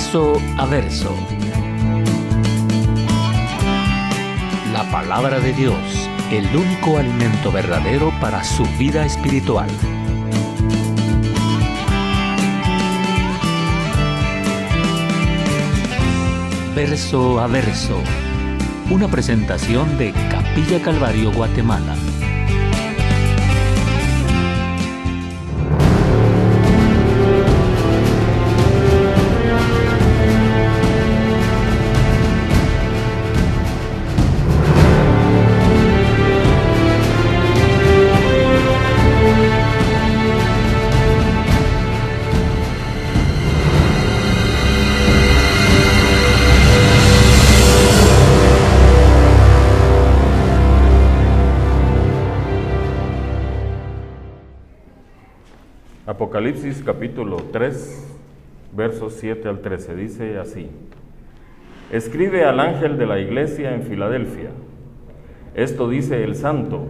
Verso a verso. La palabra de Dios, el único alimento verdadero para su vida espiritual. Verso a verso. Una presentación de Capilla Calvario, Guatemala. Apocalipsis capítulo 3, versos 7 al 13, dice así: Escribe al ángel de la iglesia en Filadelfia. Esto dice el santo,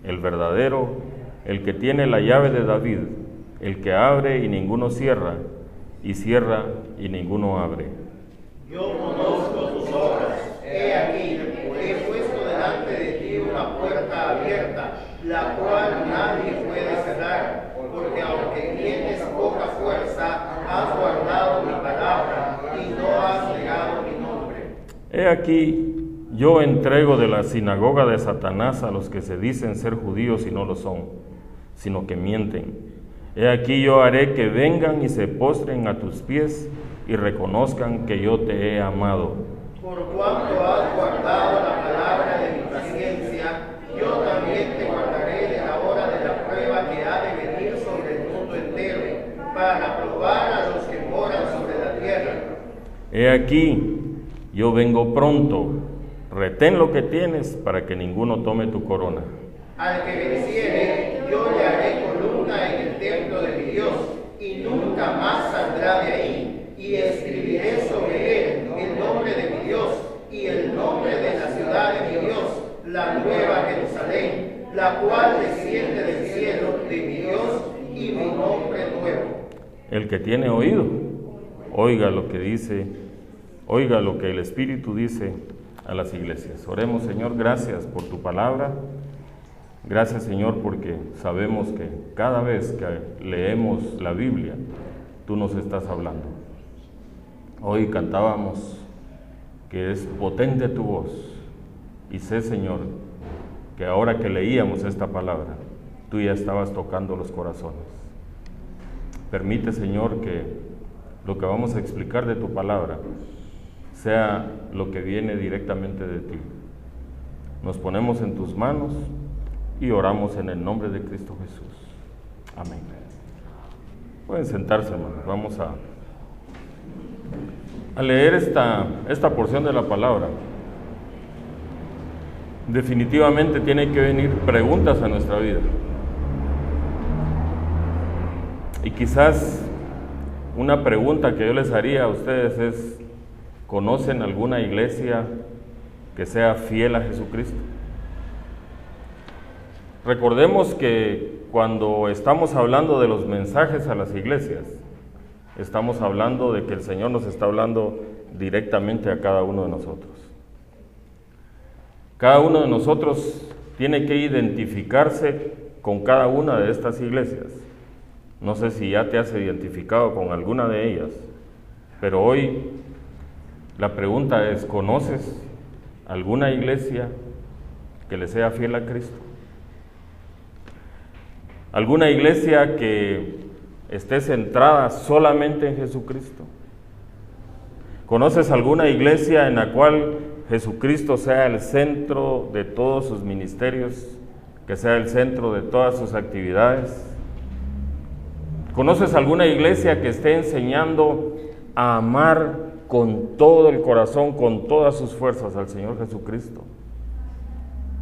el verdadero, el que tiene la llave de David, el que abre y ninguno cierra, y cierra y ninguno abre. Yo conozco tus obras. He aquí, he puesto delante de ti una puerta abierta, la cual nadie puede cerrar, porque aunque tienes poca fuerza, has guardado mi palabra y no has negado mi nombre. He aquí, yo entrego de la sinagoga de Satanás a los que se dicen ser judíos y no lo son, sino que mienten. He aquí, yo haré que vengan y se postren a tus pies y reconozcan que yo te he amado. Por cuanto has guardado la palabra de mi paciencia, yo también te guardaré de la hora de la prueba que ha de venir sobre el mundo entero, para probar a los que moran sobre la tierra. He aquí, yo vengo pronto, retén lo que tienes para que ninguno tome tu corona. Al que venciere, yo le haré columna en el templo de mi Dios, y nunca más saldrá de ahí, y escribiré sobre él el nombre de mi Dios, y el nombre de la ciudad de mi Dios, la nueva Jerusalén, la cual desciende del cielo de mi Dios, y mi nombre nuevo. El que tiene oído, oiga lo que dice, oiga lo que el Espíritu dice a las iglesias. Oremos, Señor, gracias por tu palabra. Gracias, Señor, porque sabemos que cada vez que leemos la Biblia, tú nos estás hablando. Hoy cantábamos que es potente tu voz, y sé, Señor, que ahora que leíamos esta palabra, tú ya estabas tocando los corazones. Permite, Señor, que lo que vamos a explicar de tu palabra sea lo que viene directamente de ti. Nos ponemos en tus manos y oramos en el nombre de Cristo Jesús. Amén. Pueden sentarse, hermanos. Vamos a leer esta porción de la palabra. Definitivamente tienen que venir preguntas a nuestra vida. Y quizás una pregunta que yo les haría a ustedes es: ¿conocen alguna iglesia que sea fiel a Jesucristo? Recordemos que cuando estamos hablando de los mensajes a las iglesias, estamos hablando de que el Señor nos está hablando directamente a cada uno de nosotros. Cada uno de nosotros tiene que identificarse con cada una de estas iglesias. No sé si ya te has identificado con alguna de ellas, pero hoy la pregunta es: ¿conoces alguna iglesia que le sea fiel a Cristo? ¿Alguna iglesia que esté centrada solamente en Jesucristo? ¿Conoces alguna iglesia en la cual Jesucristo sea el centro de todos sus ministerios, que sea el centro de todas sus actividades? ¿Conoces alguna iglesia que esté enseñando a amar con todo el corazón, con todas sus fuerzas al Señor Jesucristo?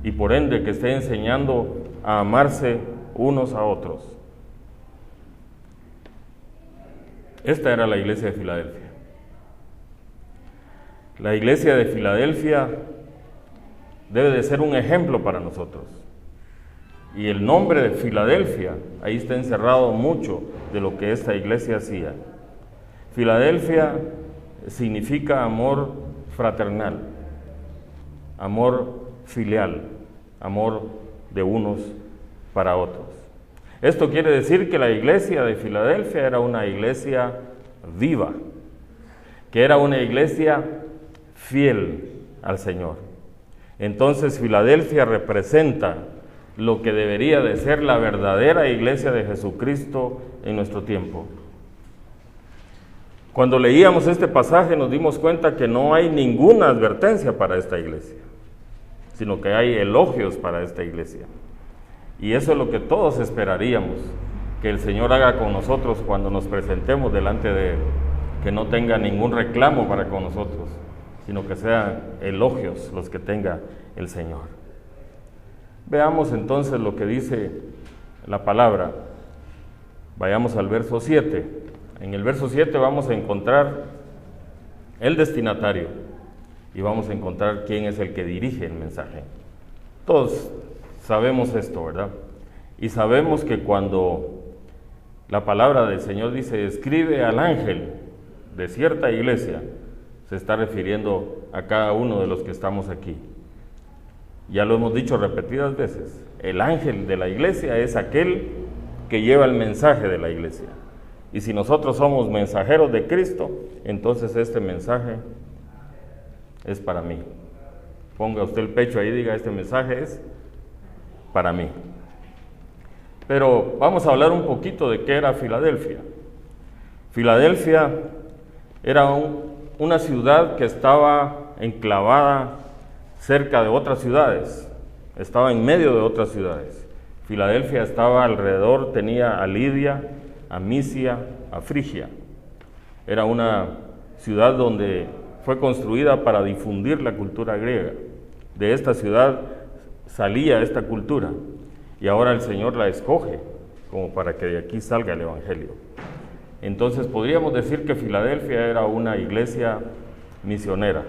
Y por ende que esté enseñando a amarse unos a otros. Esta era la iglesia de Filadelfia. La iglesia de Filadelfia debe de ser un ejemplo para nosotros. Y el nombre de Filadelfia, ahí está encerrado mucho de lo que esta iglesia hacía. Filadelfia significa amor fraternal, amor filial, amor de unos para otros. Esto quiere decir que la iglesia de Filadelfia era una iglesia viva, que era una iglesia fiel al Señor. Entonces Filadelfia representa lo que debería de ser la verdadera iglesia de Jesucristo en nuestro tiempo. Cuando leíamos este pasaje nos dimos cuenta que no hay ninguna advertencia para esta iglesia, sino que hay elogios para esta iglesia. Y eso es lo que todos esperaríamos que el Señor haga con nosotros cuando nos presentemos delante de Él, que no tenga ningún reclamo para con nosotros, sino que sean elogios los que tenga el Señor. Veamos entonces lo que dice la palabra. Vayamos al verso 7. En el verso 7 vamos a encontrar el destinatario y vamos a encontrar quién es el que dirige el mensaje. Todos sabemos esto, ¿verdad? Y sabemos que cuando la palabra del Señor dice, escribe al ángel de cierta iglesia, se está refiriendo a cada uno de los que estamos aquí. Ya lo hemos dicho repetidas veces, el ángel de la iglesia es aquel que lleva el mensaje de la iglesia. Y si nosotros somos mensajeros de Cristo, entonces este mensaje es para mí. Ponga usted el pecho ahí y diga, este mensaje es para mí. Pero vamos a hablar un poquito de qué era Filadelfia. Filadelfia era una ciudad que estaba enclavada cerca de otras ciudades, estaba en medio de otras ciudades. Filadelfia estaba alrededor, tenía a Lidia, a Misia, a Frigia. Era una ciudad donde fue construida para difundir la cultura griega. De esta ciudad salía esta cultura y ahora el Señor la escoge como para que de aquí salga el Evangelio. Entonces podríamos decir que Filadelfia era una iglesia misionera,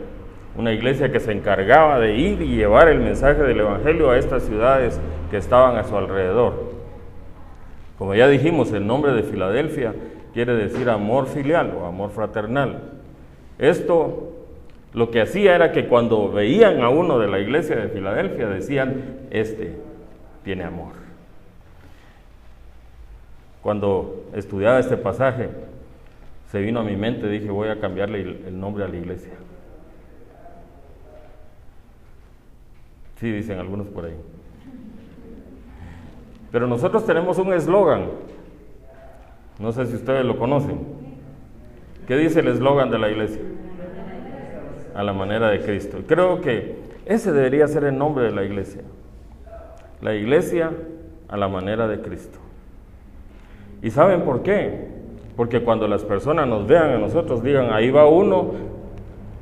una iglesia que se encargaba de ir y llevar el mensaje del Evangelio a estas ciudades que estaban a su alrededor. Como ya dijimos, el nombre de Filadelfia quiere decir amor filial o amor fraternal. Esto lo que hacía era que cuando veían a uno de la iglesia de Filadelfia decían, este tiene amor. Cuando estudiaba este pasaje, se vino a mi mente, dije, voy a cambiarle el nombre a la iglesia. Sí, dicen algunos por ahí. Pero nosotros tenemos un eslogan, no sé si ustedes lo conocen. ¿Qué dice el eslogan de la iglesia? A la manera de Cristo. Creo que ese debería ser el nombre de la iglesia. La iglesia a la manera de Cristo. ¿Y saben por qué? Porque cuando las personas nos vean a nosotros, digan, ahí va uno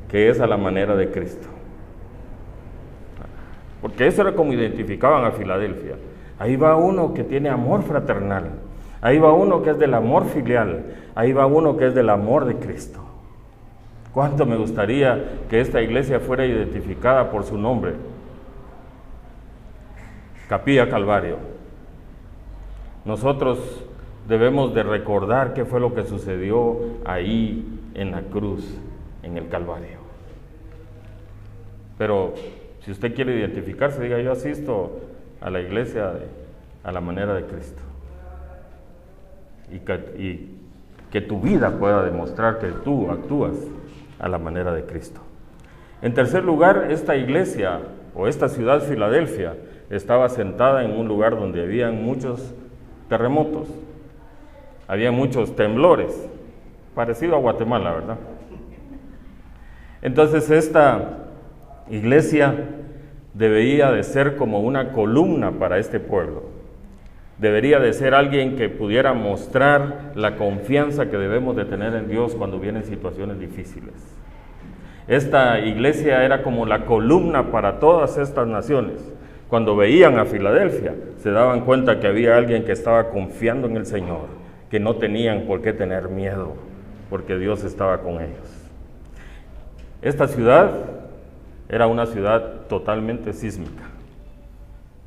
que es a la manera de Cristo. Porque eso era como identificaban a Filadelfia. Ahí va uno que tiene amor fraternal. Ahí va uno que es del amor filial. Ahí va uno que es del amor de Cristo. ¿Cuánto me gustaría que esta iglesia fuera identificada por su nombre? Capilla Calvario. Nosotros debemos de recordar qué fue lo que sucedió ahí en la cruz, en el Calvario. Pero si usted quiere identificarse, diga, yo asisto a la iglesia a la manera de Cristo. Y que tu vida pueda demostrar que tú actúas a la manera de Cristo. En tercer lugar, esta iglesia o esta ciudad Filadelfia estaba sentada en un lugar donde había muchos terremotos, había muchos temblores, parecido a Guatemala, ¿verdad? Entonces esta iglesia debería de ser como una columna para este pueblo. Debería de ser alguien que pudiera mostrar la confianza que debemos de tener en Dios cuando vienen situaciones difíciles. Esta iglesia era como la columna para todas estas naciones. Cuando veían a Filadelfia, se daban cuenta que había alguien que estaba confiando en el Señor, que no tenían por qué tener miedo, porque Dios estaba con ellos. Esta ciudad era una ciudad totalmente sísmica.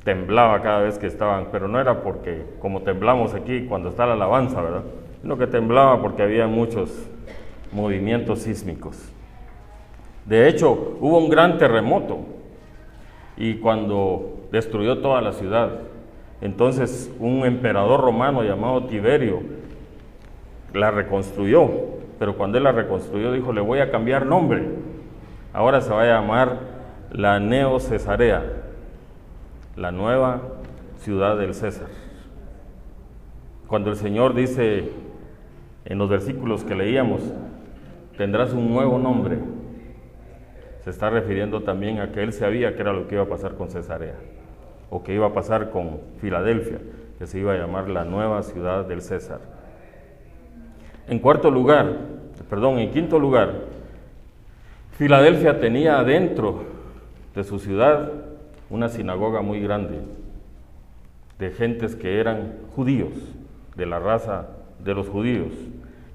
Temblaba cada vez que estaban, pero no era porque, como temblamos aquí cuando está la alabanza, ¿verdad? Sino que temblaba porque había muchos movimientos sísmicos. De hecho, hubo un gran terremoto y cuando destruyó toda la ciudad, entonces un emperador romano llamado Tiberio la reconstruyó, pero cuando él la reconstruyó dijo: le voy a cambiar nombre, ahora se va a llamar la Neo Cesarea, la nueva ciudad del César. Cuando el Señor dice en los versículos que leíamos, tendrás un nuevo nombre, se está refiriendo también a que él sabía que era lo que iba a pasar con Cesarea, o que iba a pasar con Filadelfia, que se iba a llamar la nueva ciudad del César. En quinto lugar, Filadelfia tenía dentro de su ciudad una sinagoga muy grande, de gentes que eran judíos, de la raza de los judíos,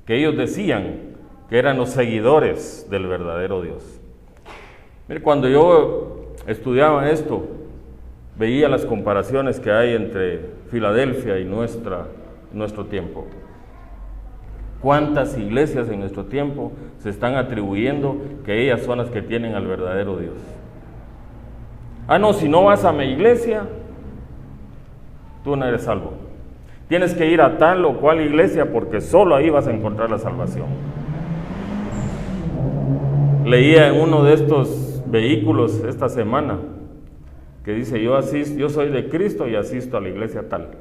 que ellos decían que eran los seguidores del verdadero Dios. Mire, cuando yo estudiaba esto, veía las comparaciones que hay entre Filadelfia y nuestro tiempo. ¿Cuántas iglesias en nuestro tiempo se están atribuyendo que ellas son las que tienen al verdadero Dios? No, si no vas a mi iglesia, tú no eres salvo. Tienes que ir a tal o cual iglesia porque solo ahí vas a encontrar la salvación. Leía en uno de estos vehículos esta semana que dice: yo soy de Cristo y asisto a la iglesia tal.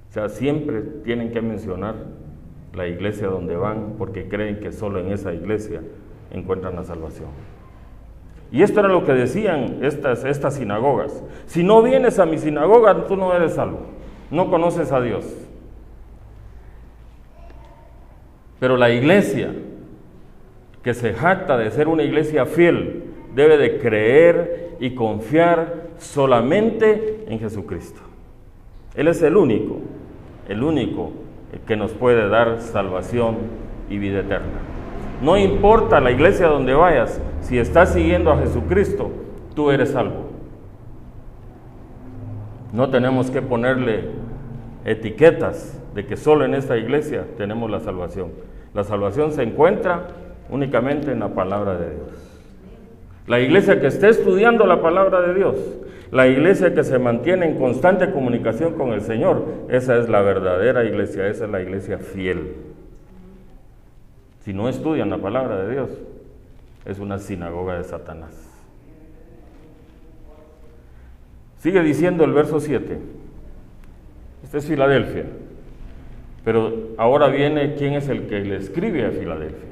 O sea, siempre tienen que mencionar la iglesia donde van porque creen que solo en esa iglesia encuentran la salvación. Y esto era lo que decían estas sinagogas: si no vienes a mi sinagoga, tú no eres salvo, no conoces a Dios. Pero la iglesia que se jacta de ser una iglesia fiel debe de creer y confiar solamente en Jesucristo. Él es el único que nos puede dar salvación y vida eterna. No importa la iglesia donde vayas, si estás siguiendo a Jesucristo, tú eres salvo. No tenemos que ponerle etiquetas de que solo en esta iglesia tenemos la salvación. La salvación se encuentra únicamente en la palabra de Dios. La iglesia que esté estudiando la palabra de Dios, la iglesia que se mantiene en constante comunicación con el Señor, esa es la verdadera iglesia, esa es la iglesia fiel. Si no estudian la palabra de Dios, es una sinagoga de Satanás. Sigue diciendo el verso 7. Este es Filadelfia, pero ahora viene quién es el que le escribe a Filadelfia.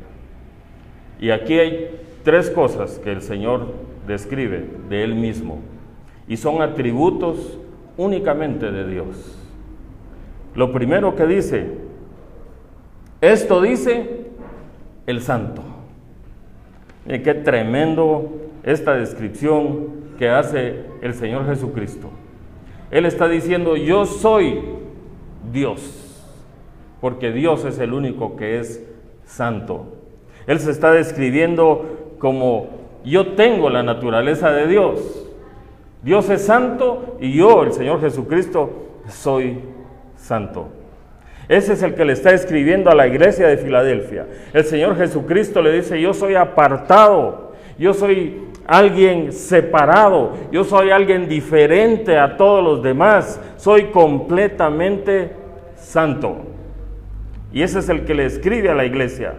Y aquí hay 3 cosas que el Señor describe de Él mismo, y son atributos únicamente de Dios. Lo primero que dice: esto dice el Santo. Miren qué tremendo esta descripción que hace el Señor Jesucristo. Él está diciendo: yo soy Dios, porque Dios es el único que es santo. Él se está describiendo como: yo tengo la naturaleza de Dios. Dios es santo y yo, el Señor Jesucristo, soy santo. Ese es el que le está escribiendo a la iglesia de Filadelfia. El Señor Jesucristo le dice: yo soy apartado, yo soy alguien separado, yo soy alguien diferente a todos los demás, soy completamente santo. Y ese es el que le escribe a la iglesia.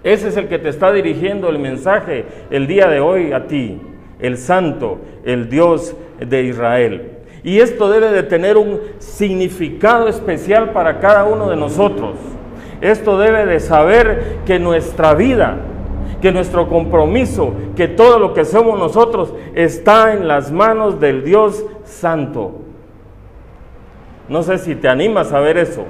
Ese es el que te está dirigiendo el mensaje el día de hoy a ti, el Santo, el Dios de Israel. Y esto debe de tener un significado especial para cada uno de nosotros. Esto debe de saber que nuestra vida, que nuestro compromiso, que todo lo que somos nosotros está en las manos del Dios Santo. No sé si te animas a ver eso,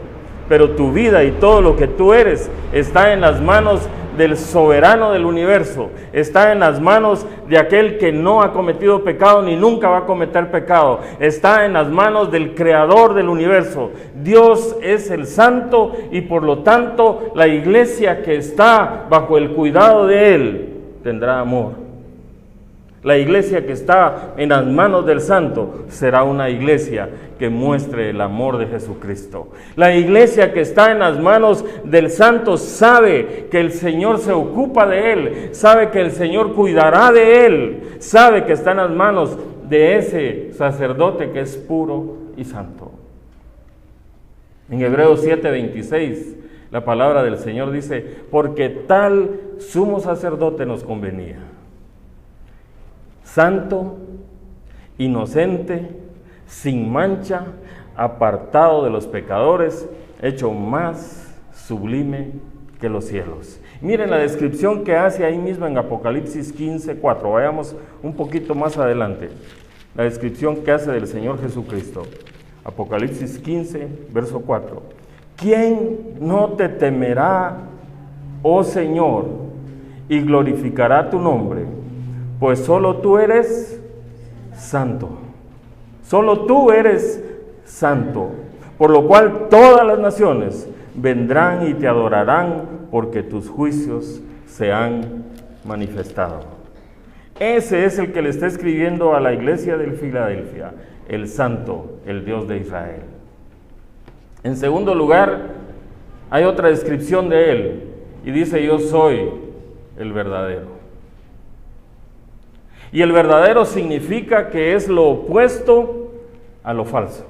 pero tu vida y todo lo que tú eres está en las manos del soberano del universo, está en las manos de aquel que no ha cometido pecado ni nunca va a cometer pecado, está en las manos del creador del universo. Dios es el santo y por lo tanto la iglesia que está bajo el cuidado de Él tendrá amor. La iglesia que está en las manos del Santo será una iglesia que muestre el amor de Jesucristo. La iglesia que está en las manos del Santo sabe que el Señor se ocupa de él, sabe que el Señor cuidará de él, sabe que está en las manos de ese sacerdote que es puro y santo. En Hebreos 7:26, la palabra del Señor dice: porque tal sumo sacerdote nos convenía, santo, inocente, sin mancha, apartado de los pecadores, hecho más sublime que los cielos. Miren la descripción que hace ahí mismo en Apocalipsis 15:4. Vayamos un poquito más adelante. La descripción que hace del Señor Jesucristo. Apocalipsis 15, verso 4. ¿Quién no te temerá, oh Señor, y glorificará tu nombre? Pues solo tú eres santo. Solo tú eres santo. Por lo cual todas las naciones vendrán y te adorarán, porque tus juicios se han manifestado. Ese es el que le está escribiendo a la iglesia de Filadelfia, el Santo, el Dios de Israel. En segundo lugar, hay otra descripción de él, y dice: yo soy el verdadero. Y el verdadero significa que es lo opuesto a lo falso.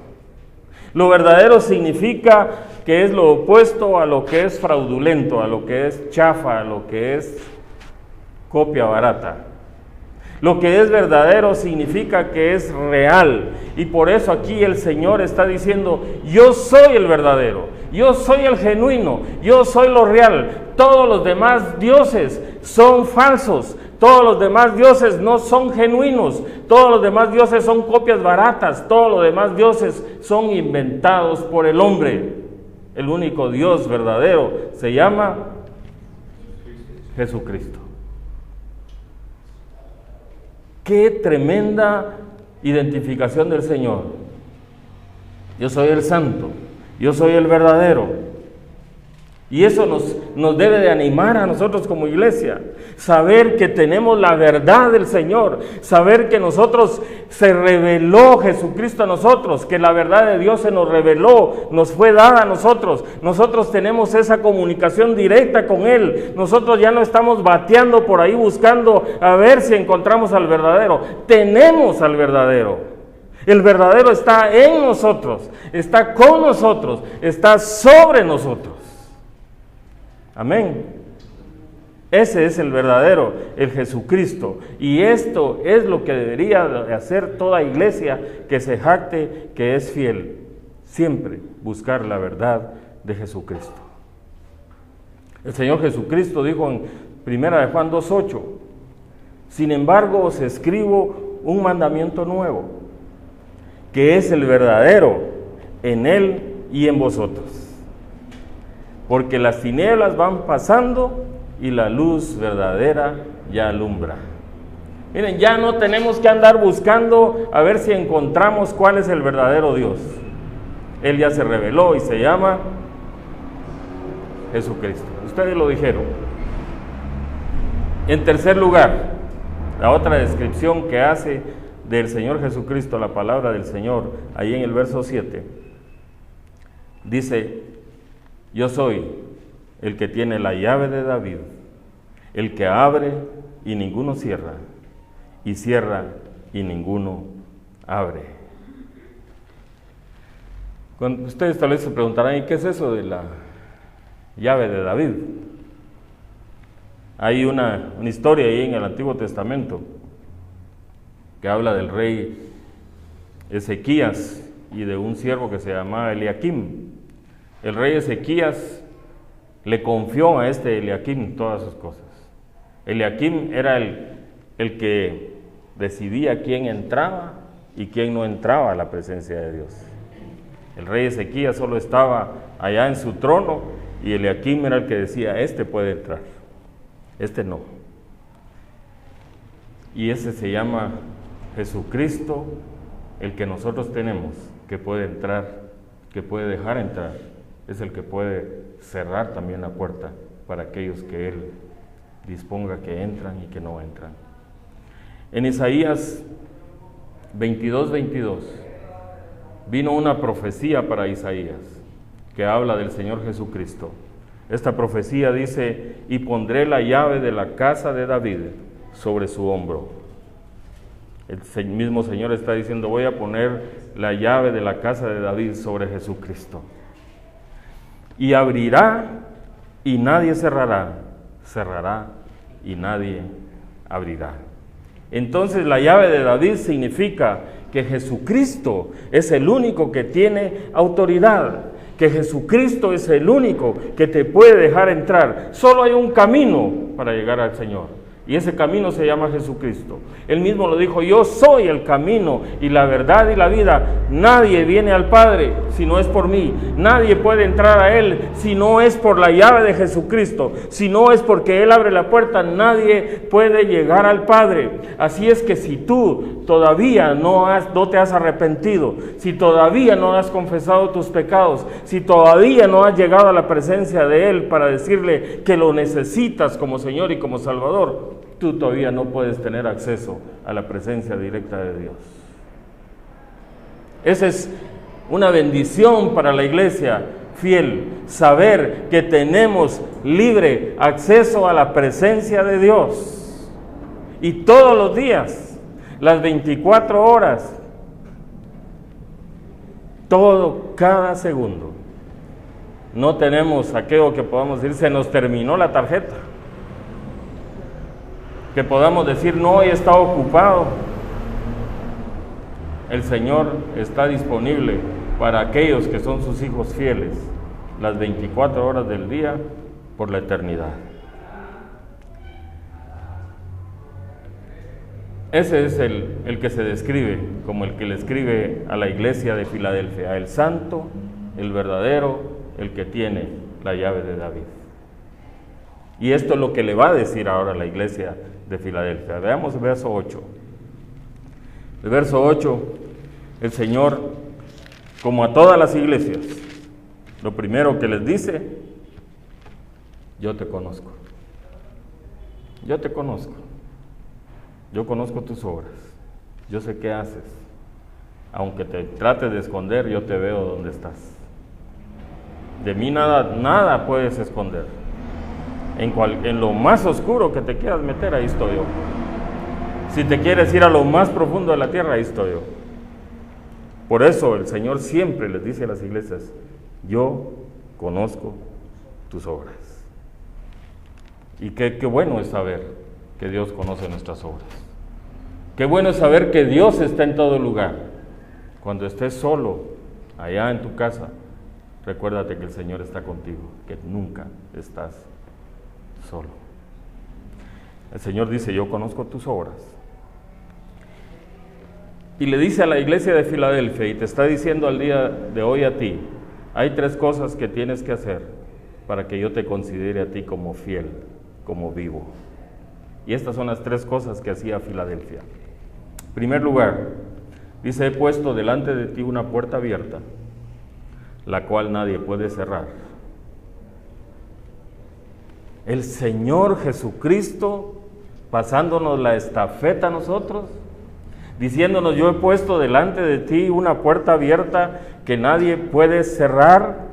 Lo verdadero significa que es lo opuesto a lo que es fraudulento, a lo que es chafa, a lo que es copia barata. Lo que es verdadero significa que es real, y por eso aquí el Señor está diciendo: yo soy el verdadero, yo soy el genuino, yo soy lo real. Todos los demás dioses son falsos, todos los demás dioses no son genuinos, todos los demás dioses son copias baratas, todos los demás dioses son inventados por el hombre. El único Dios verdadero se llama Jesucristo. Qué tremenda identificación del Señor. Yo soy el santo, yo soy el verdadero. Y eso nos debe de animar a nosotros como iglesia. Saber que tenemos la verdad del Señor, saber que nosotros se reveló Jesucristo a nosotros, que la verdad de Dios se nos reveló, nos fue dada a nosotros. Nosotros tenemos esa comunicación directa con Él. Nosotros ya no estamos bateando por ahí buscando a ver si encontramos al verdadero. Tenemos al verdadero. El verdadero está en nosotros, está con nosotros, está sobre nosotros. Amén. Ese es el verdadero, el Jesucristo. Y esto es lo que debería de hacer toda iglesia que se jacte que es fiel. Siempre buscar la verdad de Jesucristo. El Señor Jesucristo dijo en 1 de Juan 2:8: sin embargo os escribo un mandamiento nuevo, que es el verdadero en Él y en vosotros. Porque las tinieblas van pasando y la luz verdadera ya alumbra. Miren, ya no tenemos que andar buscando a ver si encontramos cuál es el verdadero Dios. Él ya se reveló y se llama Jesucristo. Ustedes lo dijeron. En tercer lugar, la otra descripción que hace del Señor Jesucristo, la palabra del Señor, ahí en el verso 7, dice: yo soy el que tiene la llave de David, el que abre y ninguno cierra, y cierra y ninguno abre. Cuando ustedes tal vez se preguntarán: ¿y qué es eso de la llave de David? Hay una historia ahí en el Antiguo Testamento que habla del rey Ezequías y de un siervo que se llamaba Eliakim. El rey Ezequías le confió a este Eliakim todas sus cosas. Eliakim era el que decidía quién entraba y quién no entraba a la presencia de Dios. El rey Ezequías solo estaba allá en su trono y Eliakim era el que decía: este puede entrar, este no. Y ese se llama Jesucristo, el que nosotros tenemos, que puede entrar, que puede dejar entrar. Es el que puede cerrar también la puerta para aquellos que Él disponga que entran y que no entran. En Isaías 22:22 vino una profecía para Isaías que habla del Señor Jesucristo. Esta profecía dice: y pondré la llave de la casa de David sobre su hombro. El mismo Señor está diciendo: voy a poner la llave de la casa de David sobre Jesucristo. Y abrirá y nadie cerrará, cerrará y nadie abrirá. Entonces la llave de David significa que Jesucristo es el único que tiene autoridad, que Jesucristo es el único que te puede dejar entrar. Solo hay un camino para llegar al Señor, y ese camino se llama Jesucristo. Él mismo lo dijo: yo soy el camino y la verdad y la vida. Nadie viene al Padre si no es por mí. Nadie puede entrar a Él si no es por la llave de Jesucristo. Si no es porque Él abre la puerta, nadie puede llegar al Padre. Así es que si tú todavía no te has arrepentido, si todavía no has confesado tus pecados, si todavía no has llegado a la presencia de Él para decirle que lo necesitas como Señor y como Salvador, tú todavía no puedes tener acceso a la presencia directa de Dios. Esa es una bendición para la iglesia fiel, saber que tenemos libre acceso a la presencia de Dios. Y todos los días, las 24 horas, cada segundo. No tenemos aquello que podamos decir: se nos terminó la tarjeta. Que podamos decir: no, hoy está ocupado. El Señor está disponible para aquellos que son sus hijos fieles, las 24 horas del día por la eternidad. Ese es el que se describe como el que le escribe a la iglesia de Filadelfia: el santo, el verdadero, el que tiene la llave de David. Y esto es lo que le va a decir ahora a la iglesia de Filadelfia. Veamos el verso 8. El verso 8, el Señor, como a todas las iglesias, lo primero que les dice: yo te conozco. Yo te conozco. Yo conozco tus obras. Yo sé qué haces. Aunque te trates de esconder, yo te veo donde estás. De mí nada puedes esconder. En lo más oscuro que te quieras meter, ahí estoy yo. Si te quieres ir a lo más profundo de la tierra, ahí estoy yo. Por eso el Señor siempre les dice a las iglesias: yo conozco tus obras. Y qué bueno es saber que Dios conoce nuestras obras. Qué bueno es saber que Dios está en todo lugar. Cuando estés solo, allá en tu casa, recuérdate que el Señor está contigo, que nunca estás solo. El Señor dice: yo conozco tus obras. Y le dice a la iglesia de Filadelfia, y te está diciendo al día de hoy a ti: hay 3 cosas que tienes que hacer para que yo te considere a ti como fiel, como vivo. Y estas son las 3 cosas que hacía Filadelfia. En primer lugar, dice: he puesto delante de ti una puerta abierta, la cual nadie puede cerrar. El Señor Jesucristo pasándonos la estafeta a nosotros, diciéndonos: yo he puesto delante de ti una puerta abierta que nadie puede cerrar.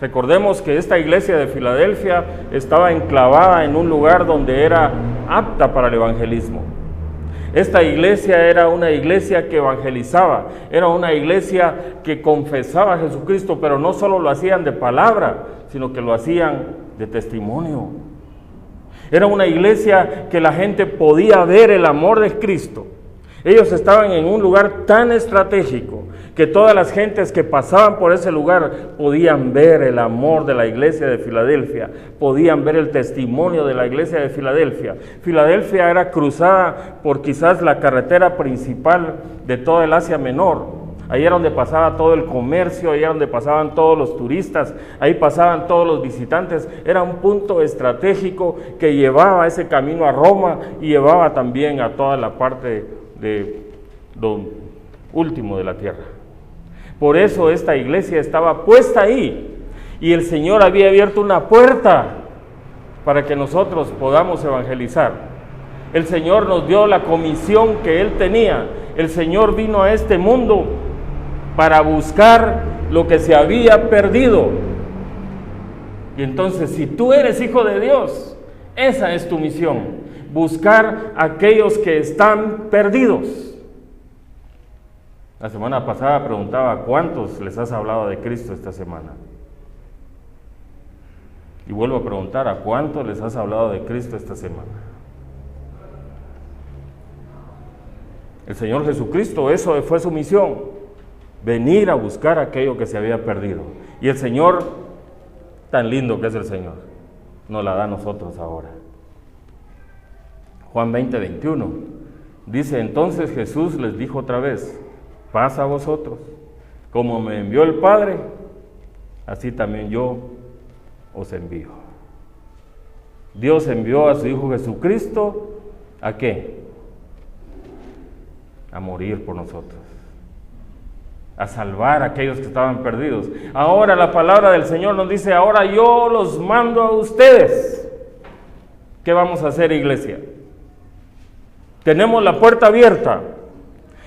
Recordemos que esta iglesia de Filadelfia estaba enclavada en un lugar donde era apta para el evangelismo. Esta iglesia era una iglesia que evangelizaba, era una iglesia que confesaba a Jesucristo, pero no solo lo hacían de palabra, sino que lo hacían de testimonio. Era una iglesia que la gente podía ver el amor de Cristo. Ellos estaban en un lugar tan estratégico que todas las gentes que pasaban por ese lugar podían ver el amor de la iglesia de Filadelfia, podían ver el testimonio de la iglesia de Filadelfia. Filadelfia era cruzada por quizás la carretera principal de toda el Asia Menor. Ahí era donde pasaba todo el comercio, ahí era donde pasaban todos los turistas, ahí pasaban todos los visitantes. Era un punto estratégico que llevaba ese camino a Roma y llevaba también a toda la parte de lo último de la tierra. Por eso esta iglesia estaba puesta ahí y el Señor había abierto una puerta para que nosotros podamos evangelizar. El Señor nos dio la comisión que Él tenía. El Señor vino a este mundo para buscar lo que se había perdido. Y entonces, si tú eres hijo de Dios, esa es tu misión: buscar a aquellos que están perdidos. La semana pasada preguntaba ¿a cuántos les has hablado de Cristo esta semana? Y vuelvo a preguntar, ¿a cuántos les has hablado de Cristo esta semana? El Señor Jesucristo, eso fue su misión: venir a buscar aquello que se había perdido. Y el Señor, tan lindo que es el Señor, nos la da a nosotros ahora. Juan 20:21 dice: entonces Jesús les dijo otra vez: paz a vosotros, como me envió el Padre, así también yo os envío. Dios envió a su Hijo Jesucristo, ¿a qué? A morir por nosotros, a salvar a aquellos que estaban perdidos. Ahora la palabra del Señor nos dice: ahora yo los mando a ustedes. ¿Qué vamos a hacer, iglesia? Tenemos la puerta abierta.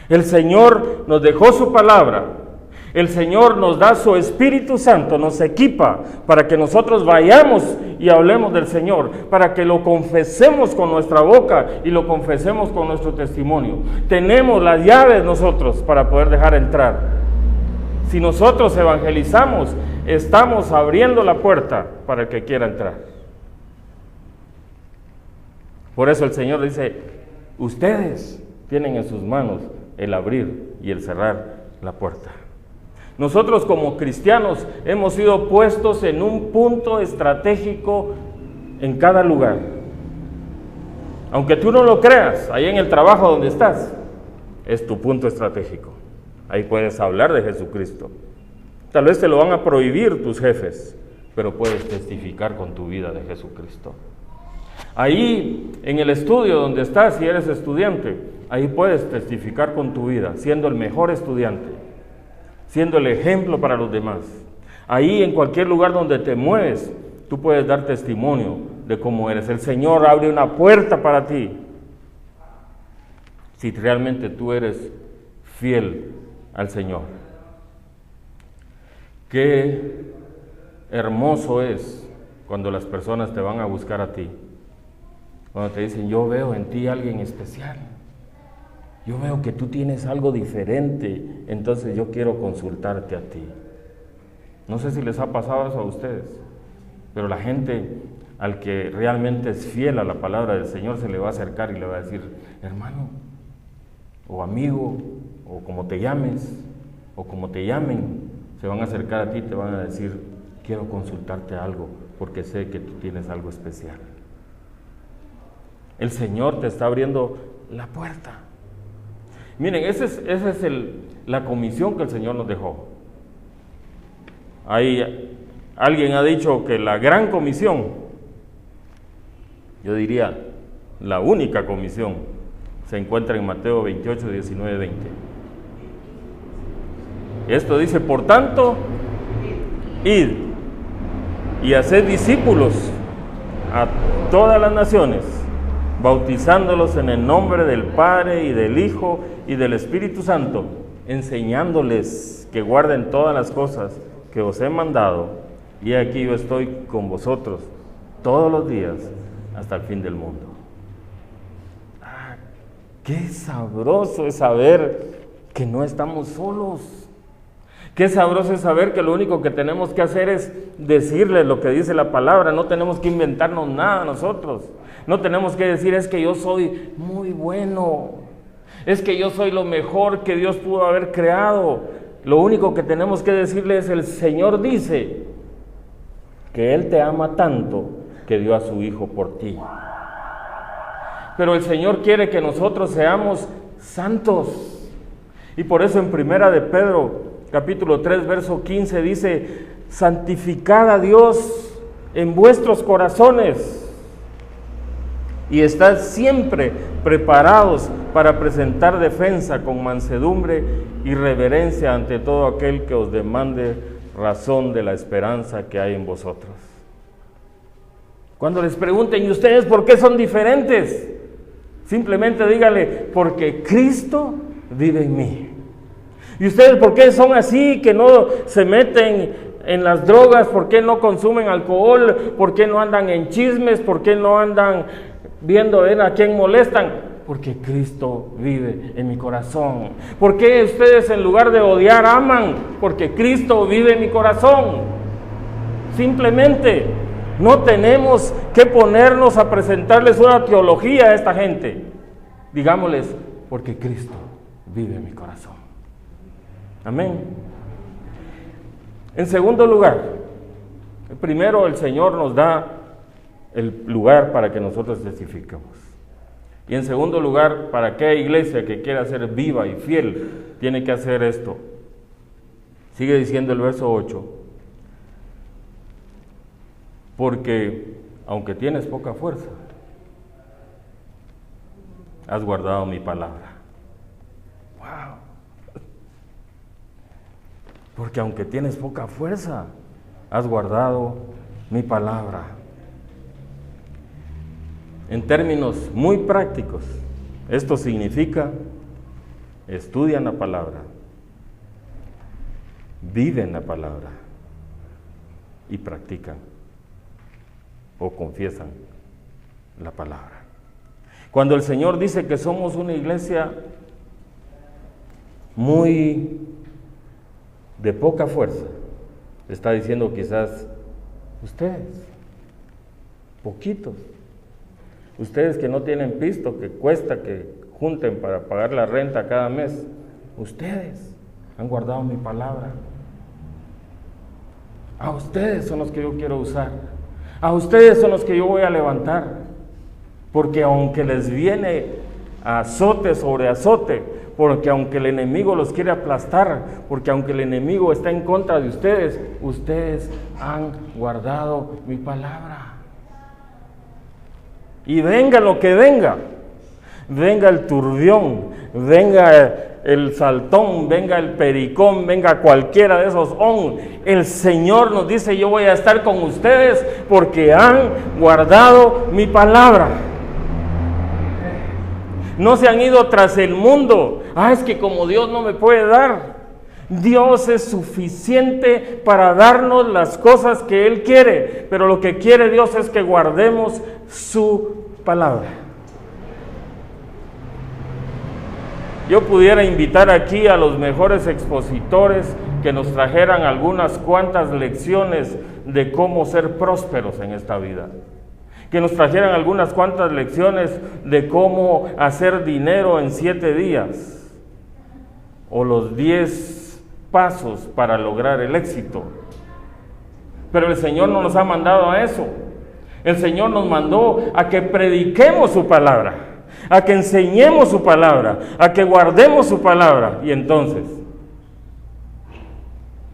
El Señor nos dejó su palabra. El Señor nos da su Espíritu Santo, nos equipa para que nosotros vayamos y hablemos del Señor, para que lo confesemos con nuestra boca y lo confesemos con nuestro testimonio. Tenemos las llaves nosotros para poder dejar entrar. Si nosotros evangelizamos, estamos abriendo la puerta para el que quiera entrar. Por eso el Señor dice: ustedes tienen en sus manos el abrir y el cerrar la puerta. Nosotros como cristianos hemos sido puestos en un punto estratégico en cada lugar. Aunque tú no lo creas, ahí en el trabajo donde estás, es tu punto estratégico. Ahí puedes hablar de Jesucristo. Tal vez te lo van a prohibir tus jefes, pero puedes testificar con tu vida de Jesucristo. Ahí en el estudio donde estás, si eres estudiante, ahí puedes testificar con tu vida, siendo el mejor estudiante, siendo el ejemplo para los demás. Ahí en cualquier lugar donde te mueves, tú puedes dar testimonio de cómo eres. El Señor abre una puerta para ti, si realmente tú eres fiel al Señor. Qué hermoso es cuando las personas te van a buscar a ti, cuando te dicen: yo veo en ti alguien especial, yo veo que tú tienes algo diferente, entonces yo quiero consultarte a ti. No sé si les ha pasado eso a ustedes, pero la gente al que realmente es fiel a la palabra del Señor se le va a acercar y le va a decir: hermano, o amigo, o como te llames, o como te llamen, se van a acercar a ti y te van a decir: quiero consultarte algo, porque sé que tú tienes algo especial. El Señor te está abriendo la puerta. Miren, esa es la comisión que el Señor nos dejó. Alguien ha dicho que la gran comisión, yo diría la única comisión, se encuentra en Mateo 28, 19, 20. Esto dice: por tanto, id y haced discípulos a todas las naciones, bautizándolos en el nombre del Padre y del Hijo y del Espíritu Santo, enseñándoles que guarden todas las cosas que os he mandado, y aquí yo estoy con vosotros todos los días hasta el fin del mundo. Qué sabroso es saber que no estamos solos. Qué sabroso es saber que lo único que tenemos que hacer es decirles lo que dice la palabra. No tenemos que inventarnos nada nosotros. No tenemos que decir: es que yo soy muy bueno, es que yo soy lo mejor que Dios pudo haber creado. Lo único que tenemos que decirle es: el Señor dice que Él te ama tanto que dio a su Hijo por ti. Pero el Señor quiere que nosotros seamos santos. Y por eso en Primera de Pedro, capítulo 3, verso 15 dice: santificad a Dios en vuestros corazones y estad siempre preparados para presentar defensa con mansedumbre y reverencia ante todo aquel que os demande razón de la esperanza que hay en vosotros. Cuando les pregunten: ¿y ustedes por qué son diferentes? Simplemente dígale, porque Cristo vive en mí. ¿Y ustedes por qué son así, que no se meten en las drogas? ¿Por qué no consumen alcohol? ¿Por qué no andan en chismes? ¿Por qué no andan viendo a quién molestan? Porque Cristo vive en mi corazón. ¿Por qué ustedes en lugar de odiar aman? Porque Cristo vive en mi corazón. Simplemente no tenemos que ponernos a presentarles una teología a esta gente. Digámosles, porque Cristo vive en mi corazón. Amén. En segundo lugar, primero el Señor nos da el lugar para que nosotros testifiquemos. Y en segundo lugar, para aquella iglesia que quiera ser viva y fiel, tiene que hacer esto. Sigue diciendo el verso 8. Porque aunque tienes poca fuerza, has guardado mi palabra. Wow. Porque aunque tienes poca fuerza, has guardado mi palabra. En términos muy prácticos, esto significa: estudian la palabra, viven la palabra y practican o confiesan la palabra. Cuando el Señor dice que somos una iglesia muy de poca fuerza, está diciendo quizás ustedes, poquitos, ustedes que no tienen pisto, que cuesta que junten para pagar la renta cada mes, ustedes han guardado mi palabra. A ustedes son los que yo quiero usar, a ustedes son los que yo voy a levantar, porque aunque les viene azote sobre azote, porque aunque el enemigo los quiere aplastar, porque aunque el enemigo está en contra de ustedes, ustedes han guardado mi palabra. Y venga lo que venga, venga el turbión, venga el saltón, venga el pericón, venga cualquiera de esos el Señor nos dice: yo voy a estar con ustedes porque han guardado mi palabra. No se han ido tras el mundo. Es que como Dios no me puede dar. Dios es suficiente para darnos las cosas que Él quiere, pero lo que quiere Dios es que guardemos su palabra. Yo pudiera invitar aquí a los mejores expositores que nos trajeran algunas cuantas lecciones de cómo ser prósperos en esta vida, que nos trajeran algunas cuantas lecciones de cómo hacer dinero en 7 días, o los 10 pasos para lograr el éxito. Pero el Señor no nos ha mandado a eso. El Señor nos mandó a que prediquemos su palabra, a que enseñemos su palabra, a que guardemos su palabra, y entonces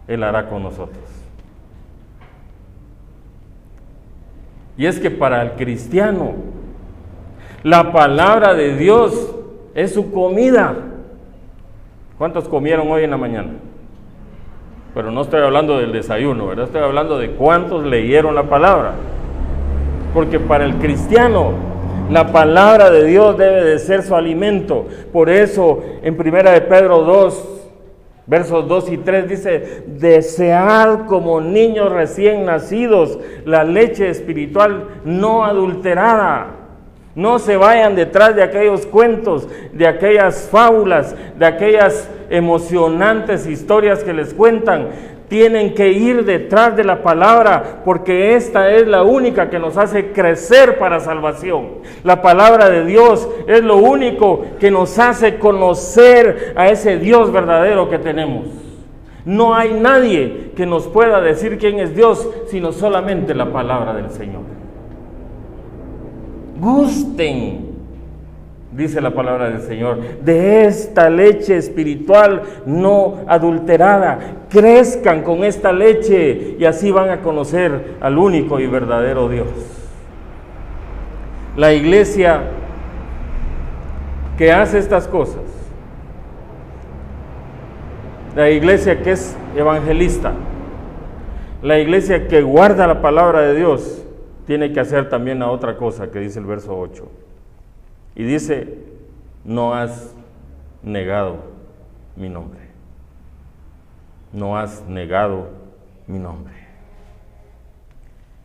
Él hará con nosotros. Y es que para el cristiano, la palabra de Dios es su comida. ¿Cuántos comieron hoy en la mañana? Pero no estoy hablando del desayuno, ¿verdad? Estoy hablando de cuántos leyeron la palabra. Porque para el cristiano, la palabra de Dios debe de ser su alimento. Por eso, en 1 de Pedro 2, versos 2 y 3 dice: desead como niños recién nacidos la leche espiritual no adulterada. No se vayan detrás de aquellos cuentos, de aquellas fábulas, de aquellas emocionantes historias que les cuentan. Tienen que ir detrás de la palabra, porque esta es la única que nos hace crecer para salvación. La palabra de Dios es lo único que nos hace conocer a ese Dios verdadero que tenemos. No hay nadie que nos pueda decir quién es Dios, sino solamente la palabra del Señor. Gusten, dice la palabra del Señor, de esta leche espiritual no adulterada. Crezcan con esta leche y así van a conocer al único y verdadero Dios. La iglesia que hace estas cosas, la iglesia que es evangelista, la iglesia que guarda la palabra de Dios, tiene que hacer también la otra cosa que dice el verso 8. Y dice, no has negado mi nombre. No has negado mi nombre.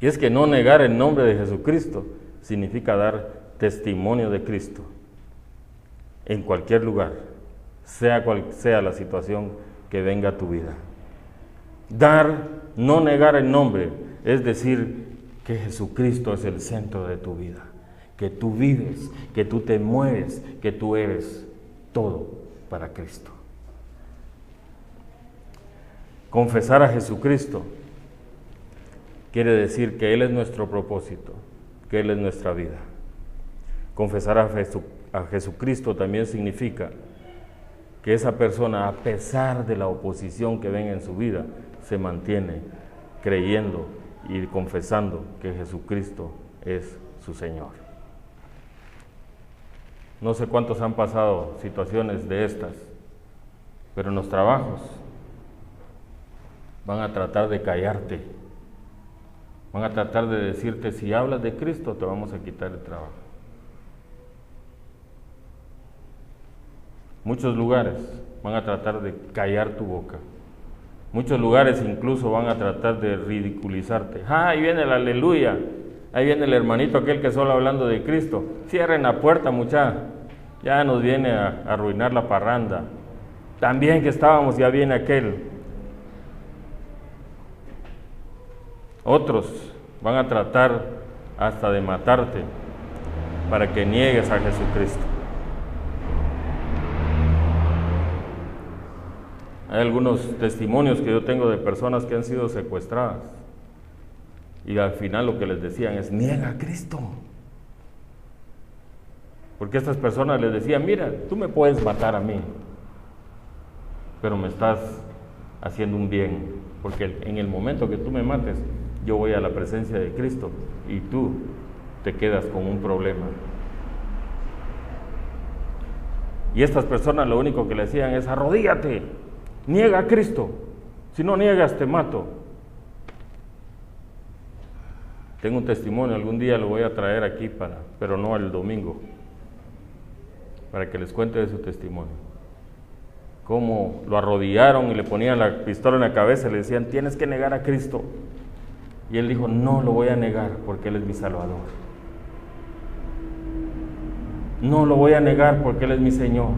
Y es que no negar el nombre de Jesucristo significa dar testimonio de Cristo en cualquier lugar, sea cual sea la situación que venga a tu vida. No negar el nombre, es decir, que Jesucristo es el centro de tu vida, que tú vives, que tú te mueves, que tú eres todo para Cristo. Confesar a Jesucristo quiere decir que Él es nuestro propósito, que Él es nuestra vida. Confesar a Jesucristo también significa que esa persona, a pesar de la oposición que venga en su vida, se mantiene creyendo y confesando que Jesucristo es su Señor. No sé cuántos han pasado situaciones de estas, pero en los trabajos van a tratar de callarte, van a tratar de decirte, si hablas de Cristo te vamos a quitar el trabajo. Muchos lugares van a tratar de callar tu boca. Muchos lugares incluso van a tratar de ridiculizarte. Ahí viene el aleluya, ahí viene el hermanito aquel que solo hablando de Cristo. Cierren la puerta, muchacha, ya nos viene a arruinar la parranda. También que estábamos, ya viene aquel. Otros van a tratar hasta de matarte para que niegues a Jesucristo. Hay algunos testimonios que yo tengo de personas que han sido secuestradas y al final lo que les decían es, niega a Cristo. Porque estas personas les decían, mira, tú me puedes matar a mí, pero me estás haciendo un bien, porque en el momento que tú me mates, yo voy a la presencia de Cristo y tú te quedas con un problema. Y estas personas lo único que le decían es, arrodíllate, niega a Cristo, si no niegas te mato. Tengo un testimonio, algún día lo voy a traer aquí pero no el domingo, para que les cuente de su testimonio. Cómo lo arrodillaron y le ponían la pistola en la cabeza y le decían, tienes que negar a Cristo. Y él dijo, no lo voy a negar porque Él es mi Salvador. No lo voy a negar porque Él es mi Señor.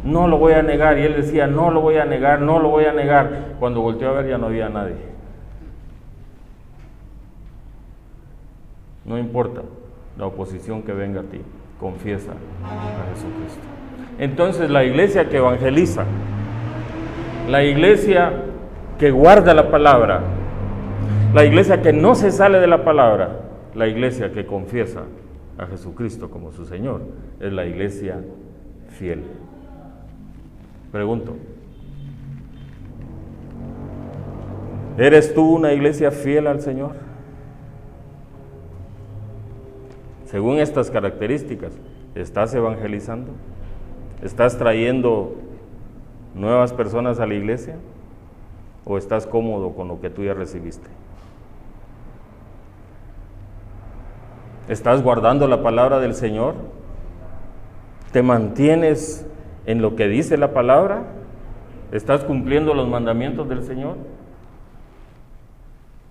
No lo voy a negar. Y él decía, no lo voy a negar, no lo voy a negar. Cuando volteó a ver ya no había nadie. No importa la oposición que venga a ti, confiesa a Jesucristo. Entonces la iglesia que evangeliza, la iglesia que guarda la palabra, la iglesia que no se sale de la palabra, la iglesia que confiesa a Jesucristo como su Señor, es la iglesia fiel. Pregunto, ¿eres tú una iglesia fiel al Señor? Según estas características, ¿estás evangelizando? ¿Estás trayendo nuevas personas a la iglesia? ¿O estás cómodo con lo que tú ya recibiste? ¿Estás guardando la palabra del Señor? ¿Te mantienes en lo que dice la palabra? ¿Estás cumpliendo los mandamientos del Señor?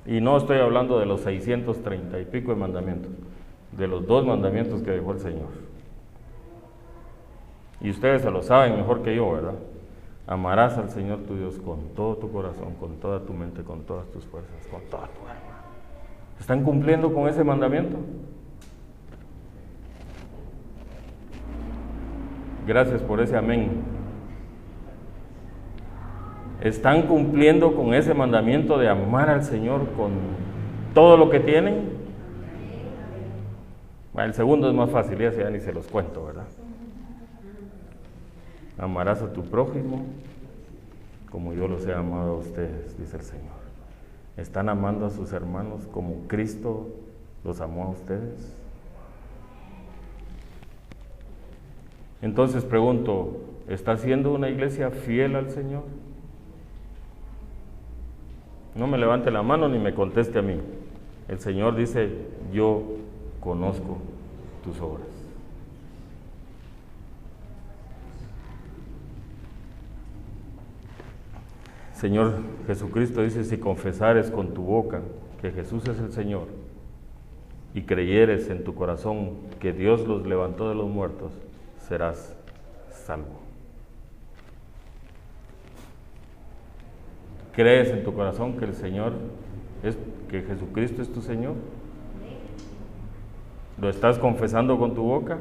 Y no estoy hablando de los 630 y pico de mandamientos, de los 2 mandamientos que dejó el Señor. Y ustedes se lo saben mejor que yo, ¿verdad? Amarás al Señor tu Dios con todo tu corazón, con toda tu mente, con todas tus fuerzas, con toda tu alma. ¿Están cumpliendo con ese mandamiento? Gracias por ese amén. ¿Están cumpliendo con ese mandamiento de amar al Señor con todo lo que tienen? Bueno, el segundo es más fácil, ya ni se los cuento, ¿verdad? Amarás a tu prójimo como yo los he amado a ustedes, dice el Señor. ¿Están amando a sus hermanos como Cristo los amó a ustedes? Entonces pregunto, ¿está siendo una iglesia fiel al Señor? No me levante la mano ni me conteste a mí. El Señor dice, yo conozco tus obras. Señor Jesucristo dice, si confesares con tu boca que Jesús es el Señor y creyeres en tu corazón que Dios los levantó de los muertos, serás salvo. ¿Crees en tu corazón que el Señor que Jesucristo es tu Señor? ¿Lo estás confesando con tu boca?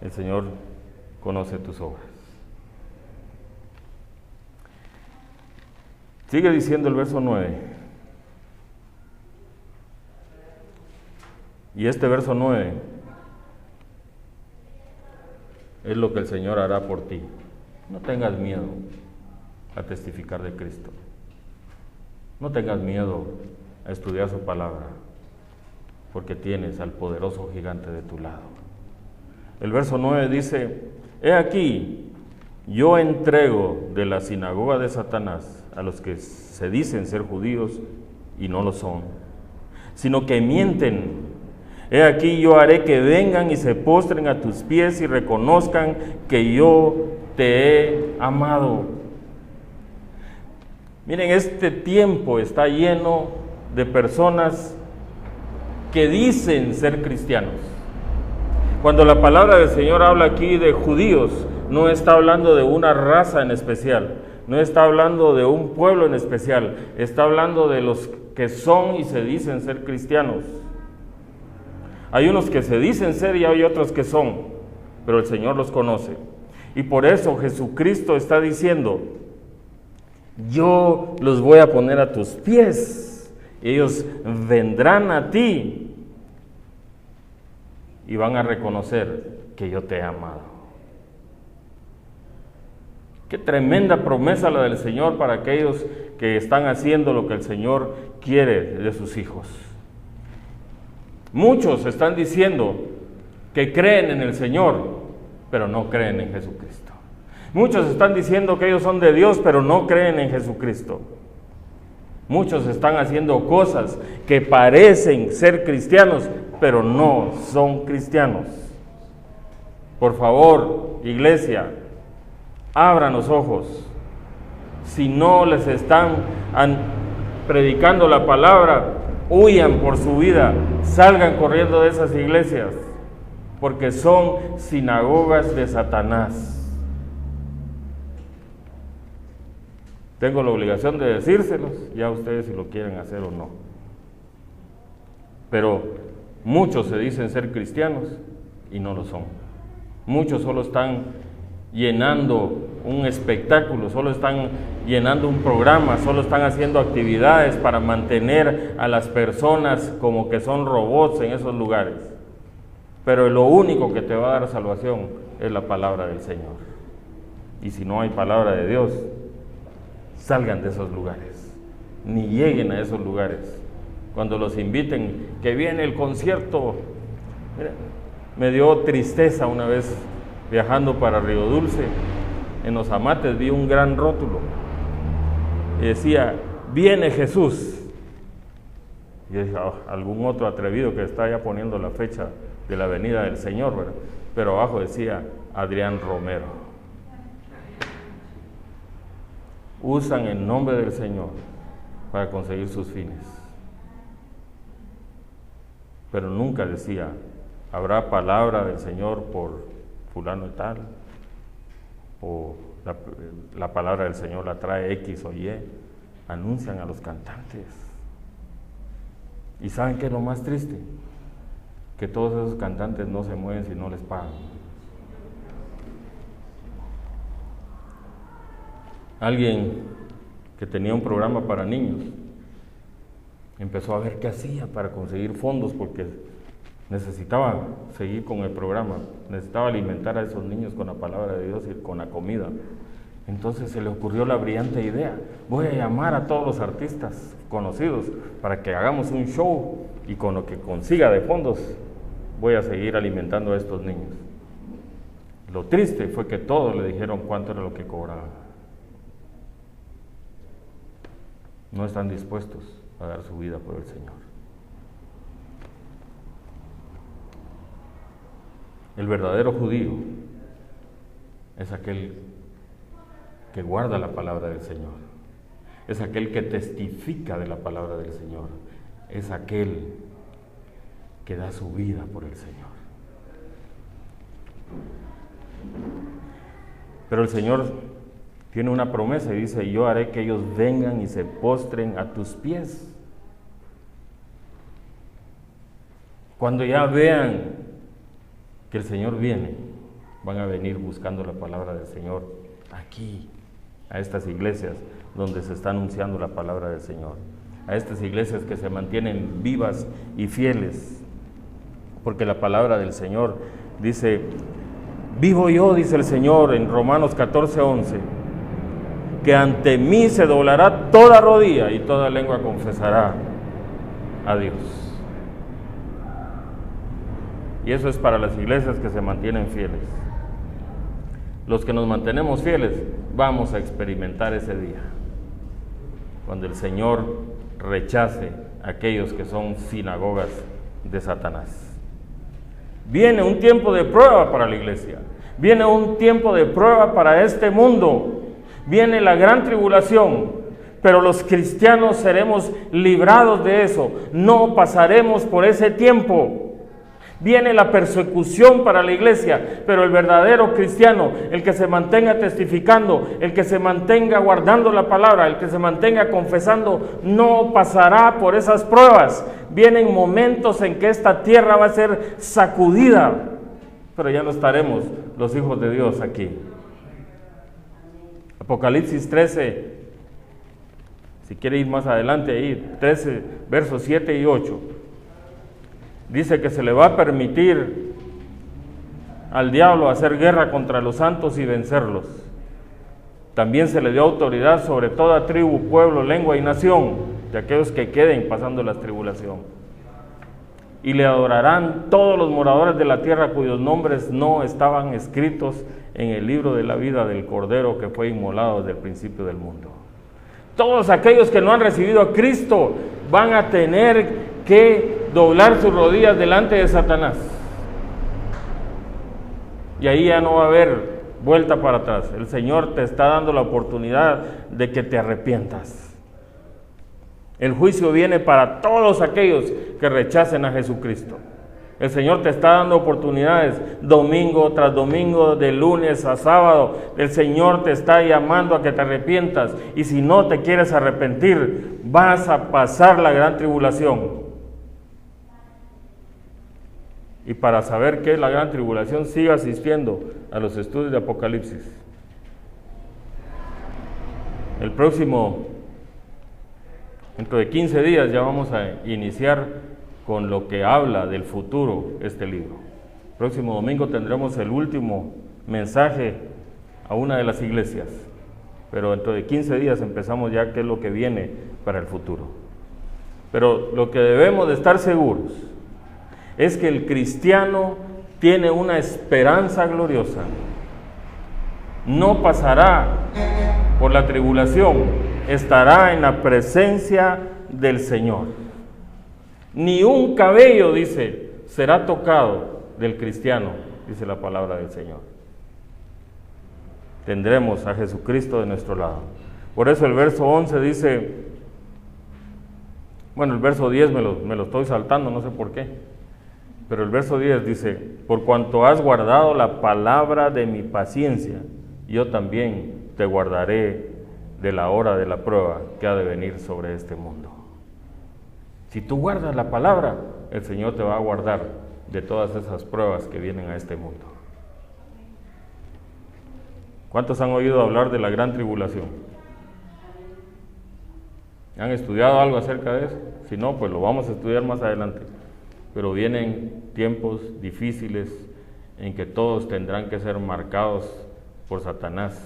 El Señor conoce tus obras. Sigue diciendo el verso 9. Y este verso 9 es lo que el Señor hará por ti. No tengas miedo a testificar de Cristo. No tengas miedo a estudiar su palabra, porque tienes al poderoso gigante de tu lado. El verso 9 dice, he aquí, yo entrego de la sinagoga de Satanás a los que se dicen ser judíos y no lo son, sino que mienten. He aquí, yo haré que vengan y se postren a tus pies y reconozcan que yo te he amado. Miren, este tiempo está lleno de personas que dicen ser cristianos. Cuando la palabra del Señor habla aquí de judíos, no está hablando de una raza en especial, no está hablando de un pueblo en especial, está hablando de los que son y se dicen ser cristianos. Hay unos que se dicen ser y hay otros que son, pero el Señor los conoce. Y por eso Jesucristo está diciendo, yo los voy a poner a tus pies, ellos vendrán a ti y van a reconocer que yo te he amado. Qué tremenda promesa la del Señor para aquellos que están haciendo lo que el Señor quiere de sus hijos. Muchos están diciendo que creen en el Señor, pero no creen en Jesucristo. Muchos están diciendo que ellos son de Dios, pero no creen en Jesucristo. Muchos están haciendo cosas que parecen ser cristianos, pero no son cristianos. Por favor, iglesia, abran los ojos. Si no les están predicando la palabra, huyan por su vida, salgan corriendo de esas iglesias, porque son sinagogas de Satanás. Tengo la obligación de decírselos, ya ustedes si lo quieren hacer o no. Pero muchos se dicen ser cristianos y no lo son. Muchos solo están llenando un espectáculo, solo están llenando un programa, solo están haciendo actividades para mantener a las personas como que son robots en esos lugares. Pero lo único que te va a dar salvación es la palabra del Señor. Y si no hay palabra de Dios, salgan de esos lugares, ni lleguen a esos lugares. Cuando los inviten, que viene el concierto. Mira, me dio tristeza una vez viajando para Río Dulce, en los Amates vi un gran rótulo y decía, viene Jesús. Y yo dije, algún otro atrevido que está ya poniendo la fecha de la venida del Señor, ¿verdad? Pero abajo decía, Adrián Romero. Usan el nombre del Señor para conseguir sus fines. Pero nunca decía, habrá palabra del Señor por fulano y tal, o la palabra del Señor la trae X o Y. Anuncian a los cantantes. ¿Y saben qué es lo más triste? Que todos esos cantantes no se mueven si no les pagan. Alguien que tenía un programa para niños empezó a ver qué hacía para conseguir fondos, porque necesitaba seguir con el programa, necesitaba alimentar a esos niños con la palabra de Dios y con la comida. Entonces se le ocurrió la brillante idea, voy a llamar a todos los artistas conocidos para que hagamos un show y con lo que consiga de fondos voy a seguir alimentando a estos niños. Lo triste fue que todos le dijeron cuánto era lo que cobraban. No están dispuestos a dar su vida por el Señor. El verdadero judío es aquel que guarda la palabra del Señor. Es aquel que testifica de la palabra del Señor. Es aquel que da su vida por el Señor. Pero el Señor tiene una promesa y dice: yo haré que ellos vengan y se postren a tus pies. Cuando ya vean que el Señor viene, van a venir buscando la palabra del Señor aquí, a estas iglesias donde se está anunciando la palabra del Señor, a estas iglesias que se mantienen vivas y fieles, porque la palabra del Señor dice: vivo yo, dice el Señor en Romanos 14:11, que ante mí se doblará toda rodilla y toda lengua confesará a Dios. Y eso es para las iglesias que se mantienen fieles. Los que nos mantenemos fieles vamos a experimentar ese día, cuando el Señor rechace a aquellos que son sinagogas de Satanás. Viene un tiempo de prueba para la iglesia, viene un tiempo de prueba para este mundo, viene la gran tribulación, pero los cristianos seremos librados de eso, no pasaremos por ese tiempo. Viene la persecución para la iglesia, pero el verdadero cristiano, el que se mantenga testificando, el que se mantenga guardando la palabra, el que se mantenga confesando, no pasará por esas pruebas. Vienen momentos en que esta tierra va a ser sacudida, pero ya no estaremos los hijos de Dios aquí. Apocalipsis 13, si quiere ir más adelante ahí, 13, versos 7 y 8. Dice que se le va a permitir al diablo hacer guerra contra los santos y vencerlos. También se le dio autoridad sobre toda tribu, pueblo, lengua y nación, de aquellos que queden pasando la tribulación. Y le adorarán todos los moradores de la tierra cuyos nombres no estaban escritos en el libro de la vida del Cordero que fue inmolado desde el principio del mundo. Todos aquellos que no han recibido a Cristo van a tener que doblar sus rodillas delante de Satanás. Y ahí ya no va a haber vuelta para atrás. El Señor te está dando la oportunidad de que te arrepientas. El juicio viene para todos aquellos que rechacen a Jesucristo. El Señor te está dando oportunidades domingo tras domingo, de lunes a sábado. El Señor te está llamando a que te arrepientas. Y si no te quieres arrepentir, vas a pasar la gran tribulación. Y para saber qué es la gran tribulación, siga asistiendo a los estudios de Apocalipsis. Dentro de 15 días ya vamos a iniciar con lo que habla del futuro este libro. El próximo domingo tendremos el último mensaje a una de las iglesias, pero dentro de 15 días empezamos ya qué es lo que viene para el futuro. Pero lo que debemos de estar seguros es que el cristiano tiene una esperanza gloriosa. No pasará por la tribulación, estará en la presencia del Señor. Ni un cabello, dice, será tocado del cristiano, dice la palabra del Señor. Tendremos a Jesucristo de nuestro lado. Por eso el verso 11 dice, bueno, el verso 10 me lo estoy saltando, no sé por qué. Pero el verso 10 dice, por cuanto has guardado la palabra de mi paciencia, yo también te guardaré de la hora de la prueba que ha de venir sobre este mundo. Si tú guardas la palabra, el Señor te va a guardar de todas esas pruebas que vienen a este mundo. ¿Cuántos han oído hablar de la gran tribulación? ¿Han estudiado algo acerca de eso? Si no, pues lo vamos a estudiar más adelante. Pero vienen tiempos difíciles en que todos tendrán que ser marcados por Satanás.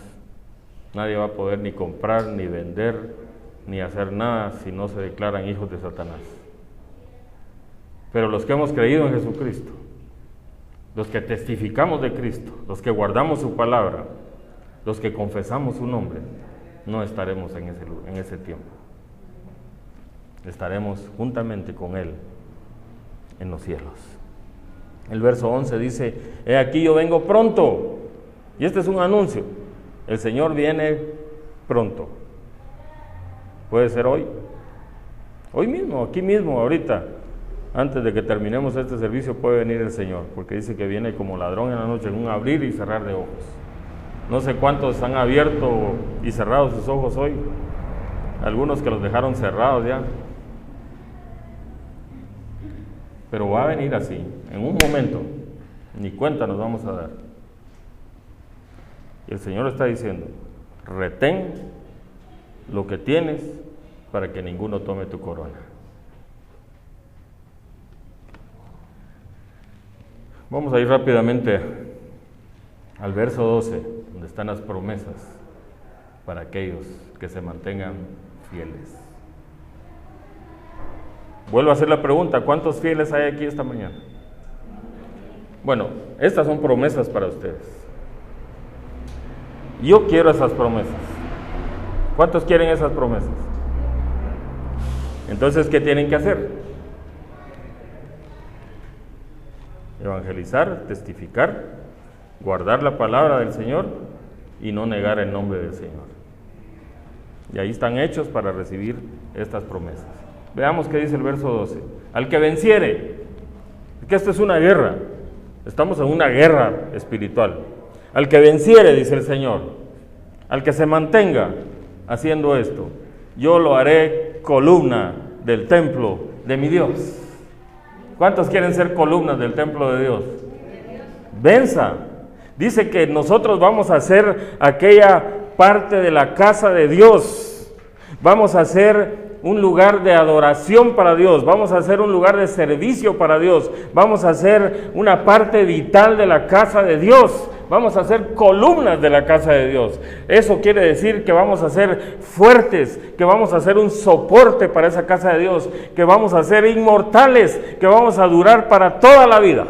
Nadie va a poder ni comprar, ni vender, ni hacer nada si no se declaran hijos de Satanás. Pero los que hemos creído en Jesucristo, los que testificamos de Cristo, los que guardamos su palabra, los que confesamos su nombre, no estaremos en ese tiempo. Estaremos juntamente con Él en los cielos. El verso 11 dice, he aquí yo vengo pronto. Y este es un anuncio. El Señor viene pronto. Puede ser hoy mismo, aquí mismo, ahorita, antes de que terminemos este servicio puede venir el Señor, porque dice que viene como ladrón en la noche, en un abrir y cerrar de ojos. No sé cuántos han abierto y cerrado sus ojos hoy, algunos que los dejaron cerrados ya, pero va a venir así, en un momento, ni cuenta nos vamos a dar. Y el Señor está diciendo, retén lo que tienes para que ninguno tome tu corona. Vamos a ir rápidamente al verso 12, donde están las promesas para aquellos que se mantengan fieles. Vuelvo a hacer la pregunta, ¿cuántos fieles hay aquí esta mañana? Bueno, estas son promesas para ustedes. Yo quiero esas promesas. ¿Cuántos quieren esas promesas? Entonces, ¿qué tienen que hacer? Evangelizar, testificar, guardar la palabra del Señor y no negar el nombre del Señor. Y ahí están hechos para recibir estas promesas. Veamos qué dice el verso 12. Al que venciere, que esto es una guerra, estamos en una guerra espiritual. Al que venciere, dice el Señor, al que se mantenga haciendo esto, yo lo haré columna del templo de mi Dios. ¿Cuántos quieren ser columnas del templo de Dios? Venza. Dice que nosotros vamos a ser aquella parte de la casa de Dios. Vamos a ser un lugar de adoración para Dios. Vamos a ser un lugar de servicio para Dios. Vamos a ser una parte vital de la casa de Dios. Vamos a ser columnas de la casa de Dios. Eso quiere decir que vamos a ser fuertes, que vamos a ser un soporte para esa casa de Dios, que vamos a ser inmortales, que vamos a durar para toda la vida.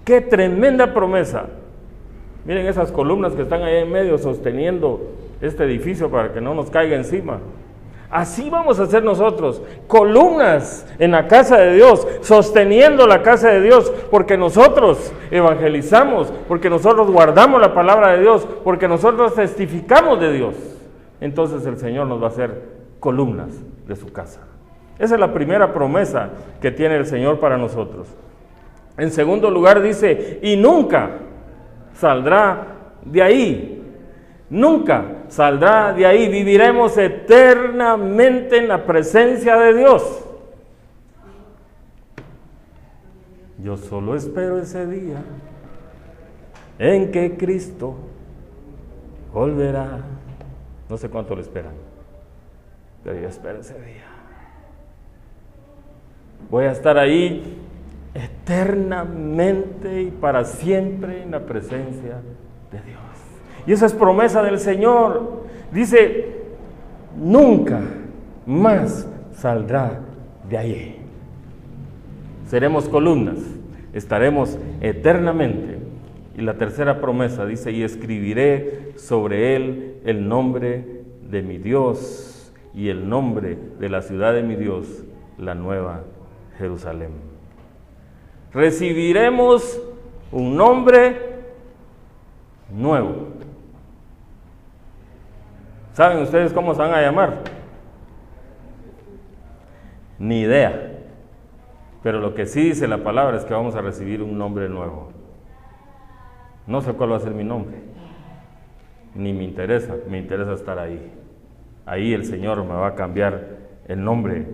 ¡Qué tremenda promesa! Miren esas columnas que están ahí en medio sosteniendo este edificio para que no nos caiga encima. Así vamos a ser nosotros, columnas en la casa de Dios, sosteniendo la casa de Dios, porque nosotros evangelizamos, porque nosotros guardamos la palabra de Dios, porque nosotros testificamos de Dios. Entonces el Señor nos va a hacer columnas de su casa. Esa es la primera promesa que tiene el Señor para nosotros. En segundo lugar dice, y nunca saldrá de ahí. Nunca saldrá de ahí, viviremos eternamente en la presencia de Dios. Yo solo espero ese día en que Cristo volverá. No sé cuánto le esperan, pero yo espero ese día. Voy a estar ahí eternamente y para siempre en la presencia de Dios. Y esa es promesa del Señor. Dice, nunca más saldrá de ahí. Seremos columnas, estaremos eternamente. Y la tercera promesa dice, y escribiré sobre él el nombre de mi Dios y el nombre de la ciudad de mi Dios, la nueva Jerusalén. Recibiremos un nombre nuevo. ¿Saben ustedes cómo se van a llamar? Ni idea. Pero lo que sí dice la palabra es que vamos a recibir un nombre nuevo. No sé cuál va a ser mi nombre. Ni me interesa estar ahí. Ahí el Señor me va a cambiar el nombre.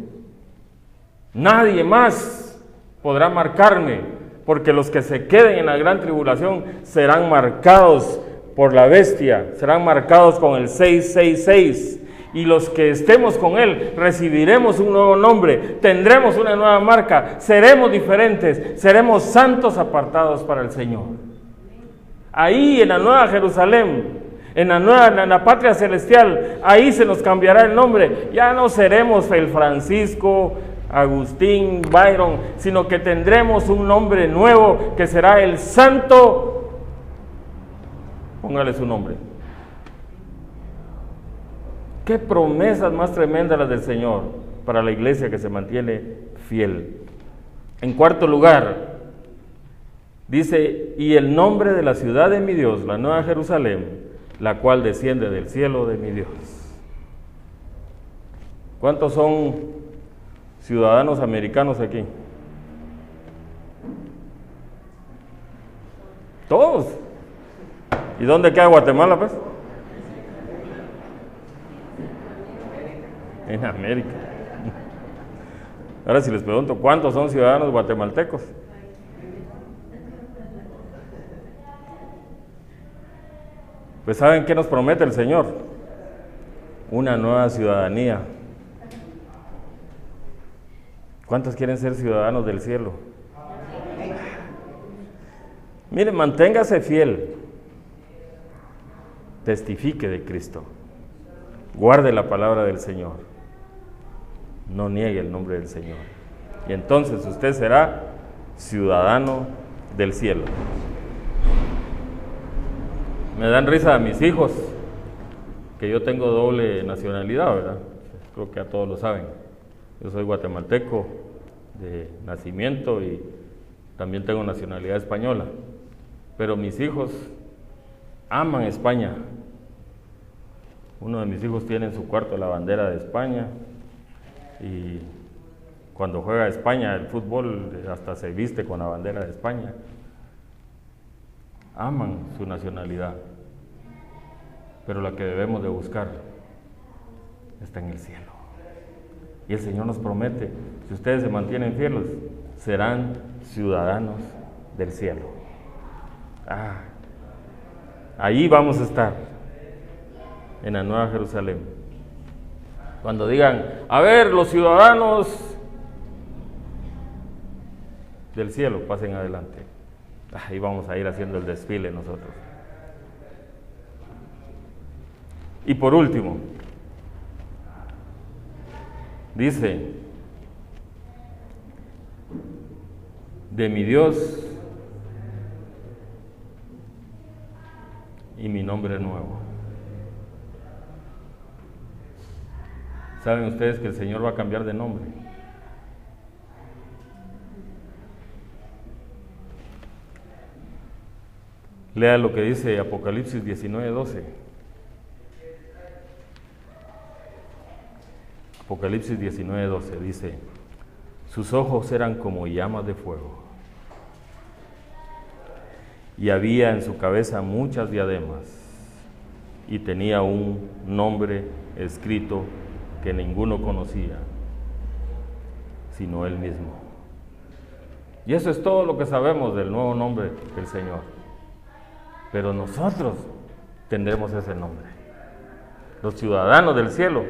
Nadie más podrá marcarme, porque los que se queden en la gran tribulación serán marcados por la bestia, serán marcados con el 666, y los que estemos con él recibiremos un nuevo nombre, tendremos una nueva marca, seremos diferentes, seremos santos apartados para el Señor. Ahí en la nueva Jerusalén, en la patria celestial, ahí se nos cambiará el nombre. Ya no seremos el Francisco, Agustín, Byron, sino que tendremos un nombre nuevo que será el Santo. Póngale su nombre. Qué promesas más tremendas las del Señor para la iglesia que se mantiene fiel. En cuarto lugar, Dice, y el nombre de la ciudad de mi Dios, la nueva Jerusalén, la cual desciende del cielo de mi Dios. ¿Cuántos son ciudadanos americanos aquí? Todos. ¿Y dónde queda Guatemala, pues? En América. Ahora si les pregunto, ¿cuántos son ciudadanos guatemaltecos? Pues ¿saben qué nos promete el Señor? Una nueva ciudadanía. ¿Cuántos quieren ser ciudadanos del cielo? Mire, manténgase fiel. Testifique de Cristo. Guarde la palabra del Señor. No niegue el nombre del Señor. Y entonces usted será ciudadano del cielo. Me dan risa a mis hijos, que yo tengo doble nacionalidad, ¿verdad? Creo que a todos lo saben. Yo soy guatemalteco de nacimiento y también tengo nacionalidad española. Pero mis hijos aman España. Uno de mis hijos tiene en su cuarto la bandera de España y cuando juega España el fútbol hasta se viste con la bandera de España. Aman su nacionalidad, pero la que debemos de buscar está en el cielo. Y el Señor nos promete, si ustedes se mantienen fieles, serán ciudadanos del cielo. Ahí vamos a estar, en la Nueva Jerusalén. Cuando digan, a ver, los ciudadanos del cielo, pasen adelante. Ahí vamos a ir haciendo el desfile nosotros. Y por último, dice, de mi Dios y mi nombre nuevo. ¿Saben ustedes que el Señor va a cambiar de nombre? Lea lo que dice Apocalipsis 19:12. Apocalipsis 19:12 dice, sus ojos eran como llamas de fuego, y había en su cabeza muchas diademas, y tenía un nombre escrito que ninguno conocía, sino él mismo. Y eso es todo lo que sabemos del nuevo nombre del Señor. Pero nosotros tendremos ese nombre. Los ciudadanos del cielo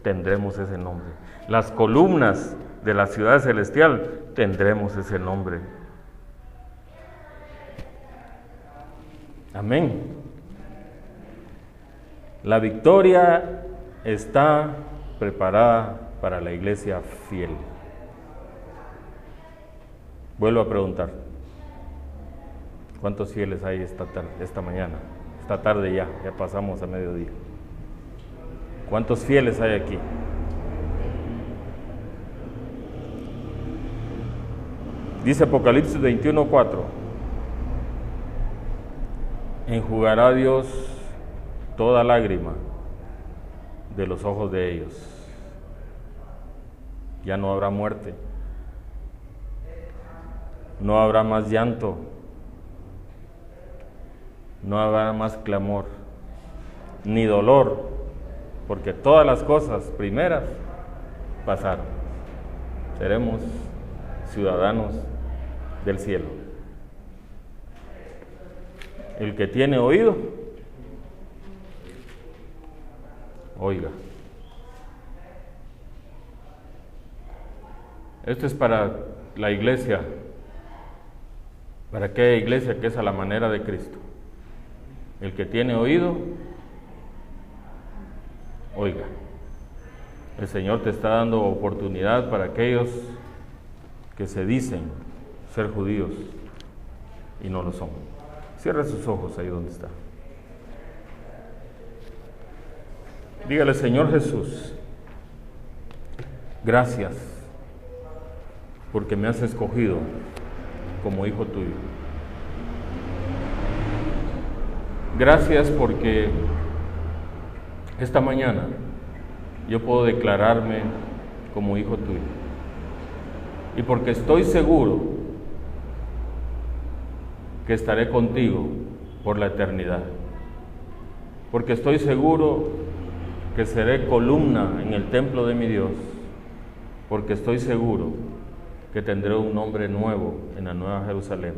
tendremos ese nombre. Las columnas de la ciudad celestial tendremos ese nombre. Amén. La victoria está preparada para la iglesia fiel. Vuelvo a preguntar, ¿cuántos fieles hay esta mañana? Esta tarde ya pasamos a mediodía. ¿Cuántos fieles hay aquí? Dice Apocalipsis 21:4, enjugará Dios toda lágrima de los ojos de ellos. Ya no habrá muerte, no habrá más llanto, no habrá más clamor, ni dolor, porque todas las cosas primeras pasaron. Seremos ciudadanos del cielo. El que tiene oído, oiga. Esto es para la iglesia, para aquella iglesia que es a la manera de Cristo. El que tiene oído, oiga. El Señor te está dando oportunidad para aquellos que se dicen ser judíos y no lo son. Cierra sus ojos ahí donde está. Dígale, Señor Jesús, gracias porque me has escogido como hijo tuyo. Gracias porque esta mañana yo puedo declararme como hijo tuyo. Y porque estoy seguro que estaré contigo por la eternidad. Porque estoy seguro que seré columna en el templo de mi Dios. Porque estoy seguro que tendré un nombre nuevo en la Nueva Jerusalén.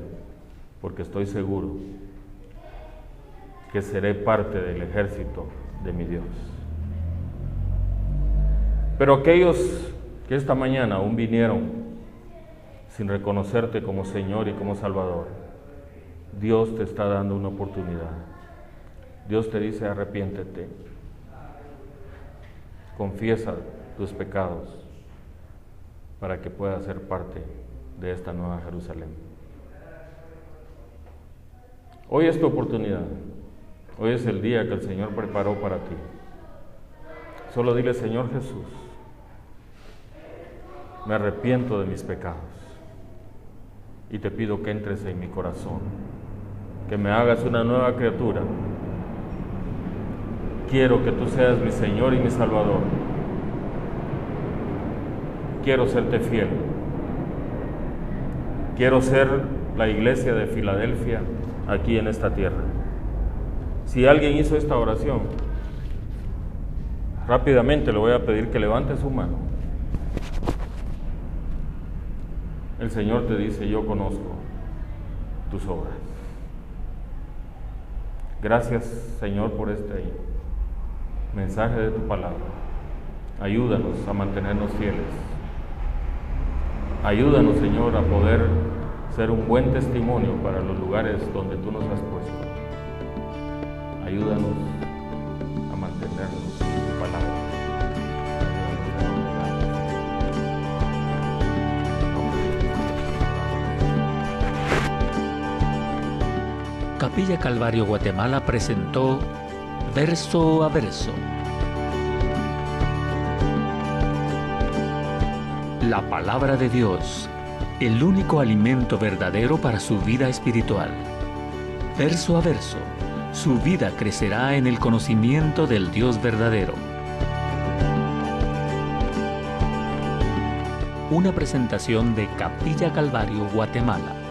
Porque estoy seguro que seré parte del ejército de mi Dios. Pero aquellos que esta mañana aún vinieron sin reconocerte como Señor y como Salvador, Dios te está dando una oportunidad. Dios te dice: arrepiéntete, confiesa tus pecados para que puedas ser parte de esta Nueva Jerusalén. Hoy es tu oportunidad. Hoy es el día que el Señor preparó para ti. Solo dile: Señor Jesús, me arrepiento de mis pecados y te pido que entres en mi corazón, que me hagas una nueva criatura. Quiero que tú seas mi Señor y mi Salvador. Quiero serte fiel. Quiero ser la iglesia de Filadelfia aquí en esta tierra. Si alguien hizo esta oración, rápidamente le voy a pedir que levante su mano. El Señor te dice: yo conozco tus obras. Gracias, Señor, por este mensaje de tu palabra. Ayúdanos a mantenernos fieles. Ayúdanos, Señor, a poder ser un buen testimonio para los lugares donde tú nos has puesto. Ayúdanos a mantenernos en tu palabra. Capilla Calvario Guatemala presentó Verso a Verso. La palabra de Dios, el único alimento verdadero para su vida espiritual. Verso a verso, su vida crecerá en el conocimiento del Dios verdadero. Una presentación de Capilla Calvario Guatemala.